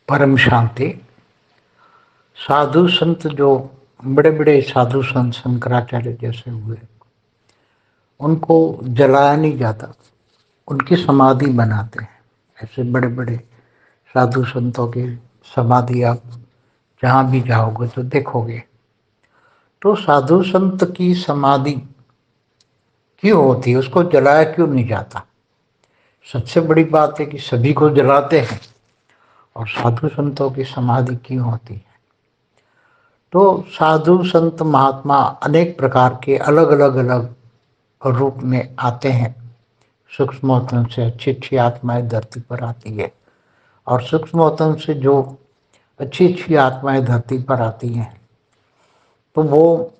परम शांति। साधु संत जो बड़े बड़े साधु संत शंकराचार्य जैसे हुए, उनको जलाया नहीं जाता, उनकी समाधि बनाते हैं। ऐसे बड़े बड़े साधु संतों की समाधि आप जहाँ भी जाओगे तो देखोगे। तो साधु संत की समाधि क्यों होती है, उसको जलाया क्यों नहीं जाता? सबसे बड़ी बात है कि सभी को जलाते हैं, और साधु संतों की समाधि क्यों होती है? तो साधु संत महात्मा अनेक प्रकार के अलग रूप में आते हैं। सूक्ष्मोत्तम से अच्छी अच्छी आत्माएं धरती पर आती है, और सूक्ष्मोत्तम से जो अच्छी अच्छी आत्माएं धरती पर आती हैं, तो वो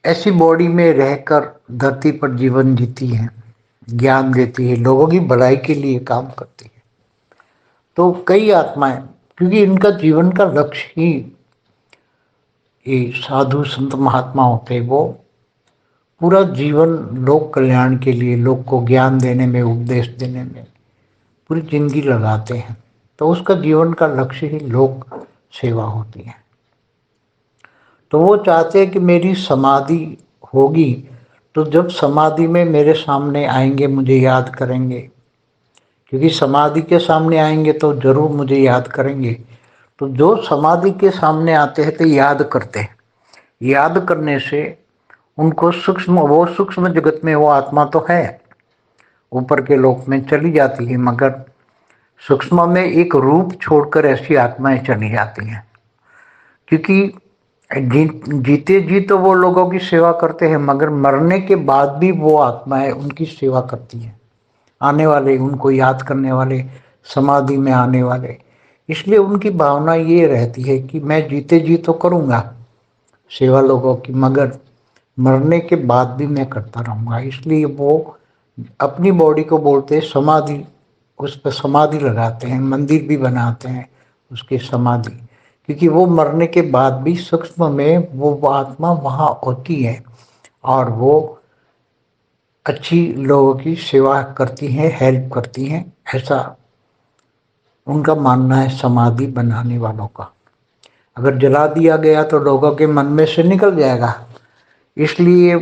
ऐसी बॉडी में रहकर धरती पर जीवन जीती हैं, ज्ञान देती है, लोगों की भलाई के लिए काम करती है। तो कई आत्माएं, क्योंकि इनका जीवन का लक्ष्य ही ये साधु संत महात्मा होते हैं, वो पूरा जीवन लोक कल्याण के लिए, लोग को ज्ञान देने में, उपदेश देने में पूरी जिंदगी लगाते हैं। तो उसका जीवन का लक्ष्य ही लोक सेवा होती है। तो वो चाहते हैं कि मेरी समाधि होगी, तो जब समाधि में मेरे सामने आएंगे मुझे याद करेंगे, क्योंकि समाधि के सामने आएंगे तो जरूर मुझे याद करेंगे। तो जो समाधि के सामने आते हैं तो याद करते हैं। याद करने से उनको वो सूक्ष्म जगत में वो आत्मा तो है, ऊपर के लोक में चली जाती है, मगर सूक्ष्म में एक रूप छोड़कर ऐसी आत्माएं चली जाती हैं। क्योंकि जीते जी तो वो लोगों की सेवा करते हैं, मगर मरने के बाद भी वो आत्माएं उनकी सेवा करती हैं, आने वाले उनको याद करने वाले, समाधि में आने वाले। इसलिए उनकी भावना ये रहती है कि मैं जीते जी तो करूँगा सेवा लोगों की, मगर मरने के बाद भी मैं करता रहूँगा। इसलिए वो अपनी बॉडी को बोलते हैं समाधि, उस पर समाधि लगाते हैं, मंदिर भी बनाते हैं उसकी समाधि, क्योंकि वो मरने के बाद भी सूक्ष्म में वो आत्मा वहाँ होती है, और वो अच्छी लोगों की सेवा करती हैं, हेल्प करती हैं। ऐसा उनका मानना है समाधि बनाने वालों का। अगर जला दिया गया तो लोगों के मन में से निकल जाएगा। इसलिए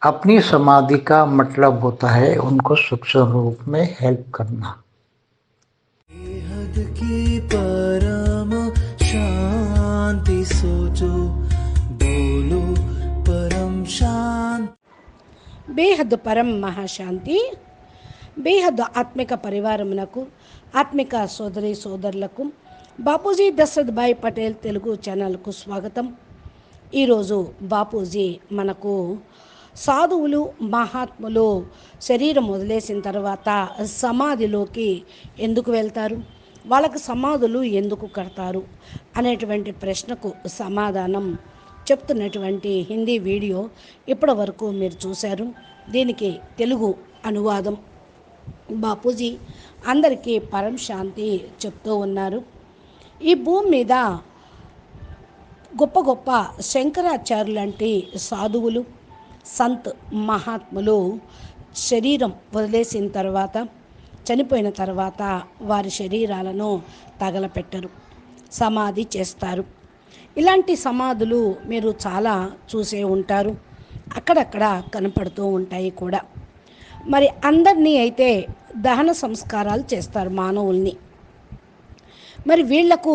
अपनी समाधि का मतलब होता है उनको सूक्ष्म रूप में हेल्प करना। बेहद की परम शांति सोचो, बोलो परम शांति। బేహద్దు పరం మహాశాంతి. బేహద్దు ఆత్మిక పరివారమునకు, ఆత్మిక సోదరి సోదరులకు బాపూజీ దశరథ్ భాయ్ పటేల్ తెలుగు ఛానల్కు స్వాగతం. ఈరోజు బాపూజీ మనకు సాధువులు మహాత్ములు శరీరం వదిలేసిన తర్వాత సమాధిలోకి ఎందుకు వెళ్తారు, వాళ్ళకు సమాధులు ఎందుకు కడతారు అనేటువంటి ప్రశ్నకు సమాధానం చెప్తున్నటువంటి హిందీ వీడియో ఇప్పటి వరకు మీరు చూశారు. దీనికి తెలుగు అనువాదం బాపూజీ అందరికీ పరం శాంతి చెప్తూ ఉన్నారు. ఈ భూమి మీద గొప్ప గొప్ప శంకరాచార్యులు లాంటి సాధువులు, సంత్ మహాత్ములు శరీరం వదిలేసిన తర్వాత, చనిపోయిన తర్వాత వారి శరీరాలను తగలపెట్టరు, సమాధి చేస్తారు. ఇలాంటి సమాధులు మీరు చాలా చూసే ఉంటారు, అక్కడక్కడ కనపడుతూ ఉంటాయి కూడా. మరి అందరినీ అయితే దహన సంస్కారాలు చేస్తారు మానవుల్ని. మరి వీళ్లకు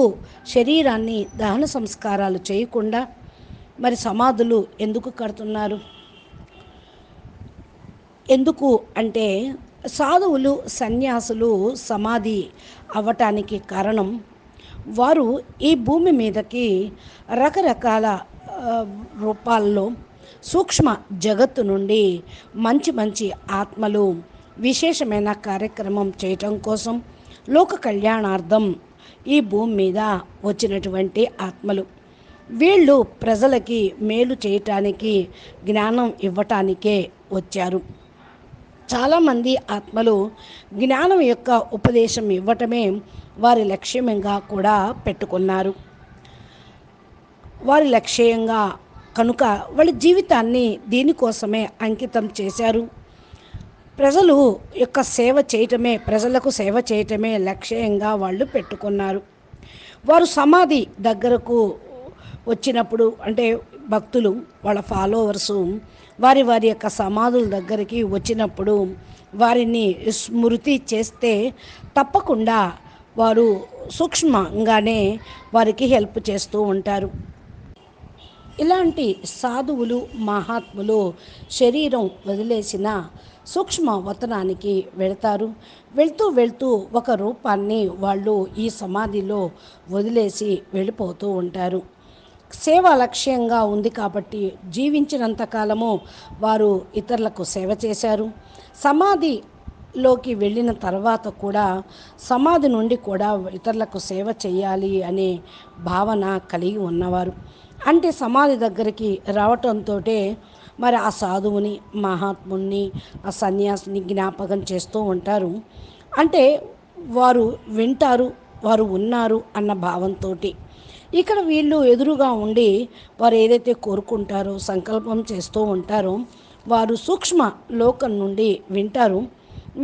శరీరాన్ని దహన సంస్కారాలు చేయకుండా మరి సమాధులు ఎందుకు కడుతున్నారు? ఎందుకు అంటే సాధువులు, సన్యాసులు సమాధి అవ్వటానికి కారణం, వారు ఈ భూమి మీదకి రకరకాల రూపాల్లో సూక్ష్మ జగత్తు నుండి మంచి మంచి ఆత్మలు విశేషమైన కార్యక్రమం చేయటం కోసం, లోక కళ్యాణార్థం ఈ భూమి మీద వచ్చినటువంటి ఆత్మలు. వీళ్ళు ప్రజలకి మేలు చేయటానికి, జ్ఞానం ఇవ్వటానికే వచ్చారు. చాలామంది ఆత్మలు జ్ఞానం యొక్క ఉపదేశం ఇవ్వటమే వారి లక్ష్యంగా కూడా పెట్టుకున్నారు. వారి లక్ష్యంగా కనుక వాళ్ళ జీవితాన్ని దీనికోసమే అంకితం చేశారు. ప్రజలు యొక్క సేవ చేయటమే, ప్రజలకు సేవ చేయటమే లక్ష్యంగా వాళ్ళు పెట్టుకున్నారు. వారు సమాధి దగ్గరకు వచ్చినప్పుడు, అంటే భక్తులు వాళ్ళ ఫాలోవర్సు వారి వారి యొక్క సమాధుల దగ్గరికి వచ్చినప్పుడు వారిని స్మృతి చేస్తే తప్పకుండా వారు సూక్ష్మంగానే వారికి హెల్ప్ చేస్తూ ఉంటారు. ఇలాంటి సాధువులు మహాత్ములు శరీరం వదిలేసిన సూక్ష్మ వతనానికి వెళ్తారు. వెళ్తూ వెళ్తూ ఒక రూపాన్ని వాళ్ళు ఈ సమాధిలో వదిలేసి వెళ్ళిపోతూ ఉంటారు. సేవ లక్ష్యంగా ఉంది కాబట్టి జీవించినంత కాలము వారు ఇతరులకు సేవ చేశారు. సమాధిలోకి వెళ్ళిన తర్వాత కూడా సమాధి నుండి కూడా ఇతరులకు సేవ చేయాలి అనే భావన కలిగి ఉన్నవారు. అంటే సమాధి దగ్గరికి రావటంతో మరి ఆ సాధువుని, మహాత్ముని, ఆ సన్యాసిని జ్ఞాపకం చేస్తూ ఉంటారు. అంటే వారు వింటారు, వారు ఉన్నారు అన్న భావంతో. ఇక్కడ వీళ్ళు ఎదురుగా ఉండి వారు ఏదైతే కోరుకుంటారో, సంకల్పం చేస్తూ ఉంటారో, వారు సూక్ష్మ లోకం నుండి వింటారు.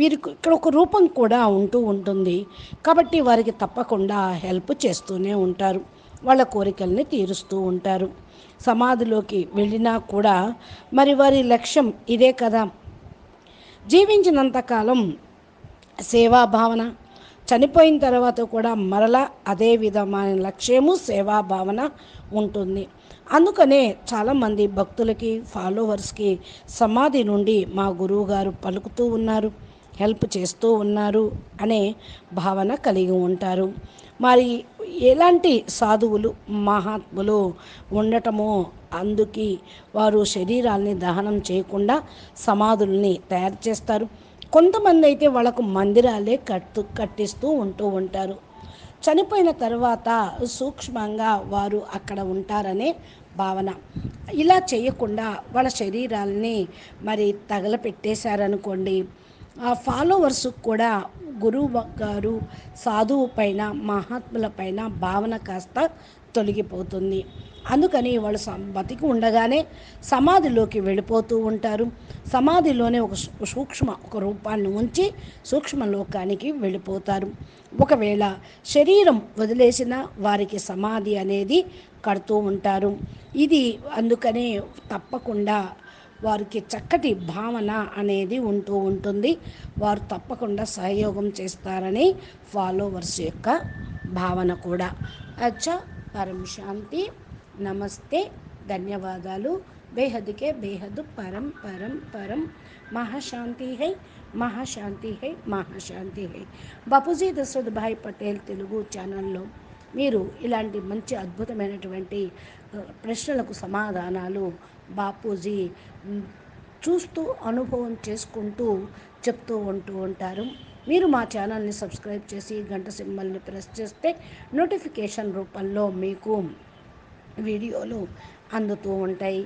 వీరికి ఇక్కడ ఒక రూపం కూడా ఉంటూ ఉంటుంది కాబట్టి వారికి తప్పకుండా హెల్ప్ చేస్తూనే ఉంటారు, వాళ్ళ కోరికల్ని తీరుస్తూ ఉంటారు. సమాధిలోకి వెళ్ళినా కూడా మరి వారి లక్ష్యం ఇదే కదా. జీవించినంతకాలం సేవాభావన, చనిపోయిన తర్వాత కూడా మరలా అదే విధమైన లక్ష్యము, సేవాభావన ఉంటుంది. అందుకనే చాలామంది భక్తులకి, ఫాలోవర్స్కి సమాధి నుండి మా గురువుగారు పలుకుతూ ఉన్నారు, హెల్ప్ చేస్తూ ఉన్నారు అనే భావన కలిగి ఉంటారు. మరి ఎలాంటి సాధువులు, మహాత్ములు ఉండటమో అందుకి వారు శరీరాల్ని దహనం చేయకుండా సమాధుల్ని తయారు చేస్తారు. కొంతమంది అయితే వాళ్ళకు మందిరాలే కట్టిస్తూ ఉంటూ ఉంటారు. చనిపోయిన తర్వాత సూక్ష్మంగా వారు అక్కడ ఉంటారనే భావన. ఇలా చేయకుండా వాళ్ళ శరీరాలని మరి తగలపెట్టేశారనుకోండి, ఆ ఫాలోవర్స్ కూడా గురువు గారు, సాధువు పైన, మహాత్ముల పైన భావన కాస్త తొలగిపోతుంది. అందుకని వాళ్ళు బతికి ఉండగానే సమాధిలోకి వెళ్ళిపోతూ ఉంటారు. సమాధిలోనే ఒక రూపాన్ని ఉంచి సూక్ష్మలోకానికి వెళ్ళిపోతారు. ఒకవేళ శరీరం వదిలేసిన వారికి సమాధి అనేది కడుతూ ఉంటారు. ఇది అందుకనే తప్పకుండా వారికి చక్కటి భావన అనేది ఉంటూ ఉంటుంది. వారు తప్పకుండా సహయోగం చేస్తారని ఫాలోవర్స్ యొక్క భావన కూడా. అచ్చా, పరం శాంతి. నమస్తే, ధన్యవాదాలు. బేహద్కే బేహద్ పరం పరం పరం. మహాశాంతి హై, మహాశాంతి హై, మహాశాంతి హై. బాపూజీ దశరథ్ భాయ్ పటేల్ తెలుగు ఛానల్లో మీరు ఇలాంటి మంచి అద్భుతమైనటువంటి ప్రశ్నలకు సమాధానాలు బాపూజీ చూస్తూ, అనుభవం చేసుకుంటూ చెప్తూ ఉంటారు. మీరు మా ఛానల్ని సబ్స్క్రైబ్ చేసి గంట సింబల్ని ప్రెస్ చేస్తే నోటిఫికేషన్ రూపంలో మీకు వీడియోలు అందుతూ ఉంటాయి.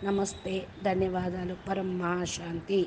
నమస్తే, ధన్యవాదాలు. పరం మహాశాంతి.